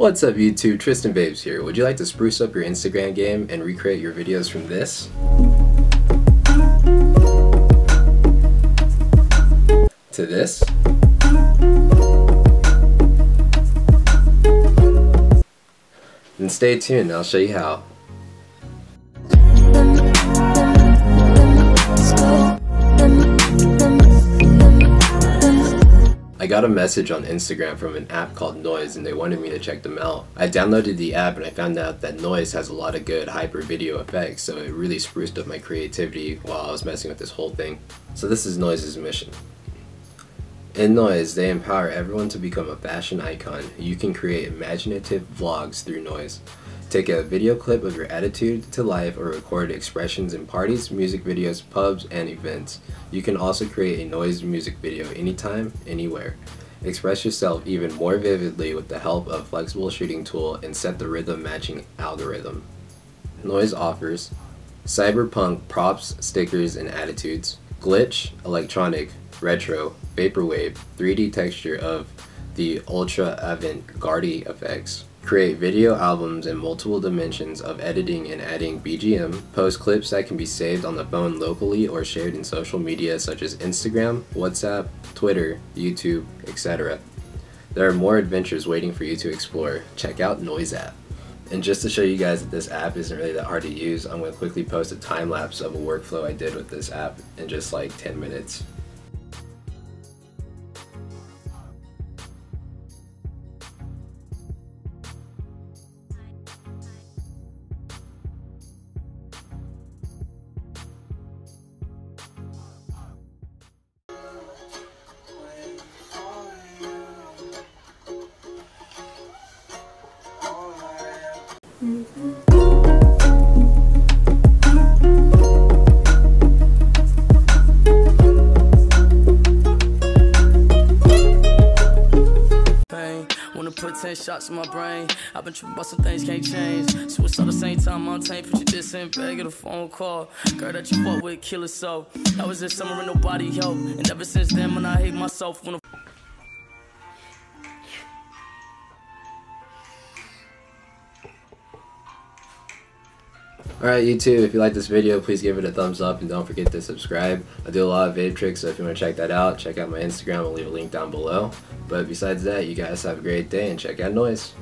What's up YouTube, Tristan Babes here. Would you like to spruce up your Instagram game and recreate your videos from this? To this? Then stay tuned, I'll show you how. I got a message on Instagram from an app called Noise and they wanted me to check them out. I downloaded the app and I found out that Noise has a lot of good hyper video effects, so it really spruced up my creativity while I was messing with this whole thing. So this is Noise's mission. In Noise, they empower everyone to become a fashion icon. You can create imaginative vlogs through Noise. Take a video clip of your attitude to life or record expressions in parties, music videos, pubs, and events. You can also create a Noise music video anytime, anywhere. Express yourself even more vividly with the help of a flexible shooting tool and set the rhythm matching algorithm. Noise offers cyberpunk props, stickers, and attitudes, glitch, electronic, retro, vaporwave, 3D texture of the ultra avant-garde effects. Create video albums in multiple dimensions of editing and adding BGM. Post clips that can be saved on the phone locally or shared in social media such as Instagram, WhatsApp, Twitter, YouTube, etc. There are more adventures waiting for you to explore. Check out Noise app. And just to show you guys that this app isn't really that hard to use, I'm going to quickly post a time lapse of a workflow I did with this app in just like 10 minutes. Wanna put 10 shots in my brain. I've been tripping about some things can't change. Switch at the same time, Montaigne, put your diss in bag, get a phone call. Girl that you fuck with, kill it so. That was this summer and nobody helped. And ever since then, when I hate myself, when Alright YouTube, if you like this video, please give it a thumbs up and don't forget to subscribe. I do a lot of vape tricks, so if you want to check that out, check out my Instagram. I'll leave a link down below. But besides that, you guys have a great day and check out Noise.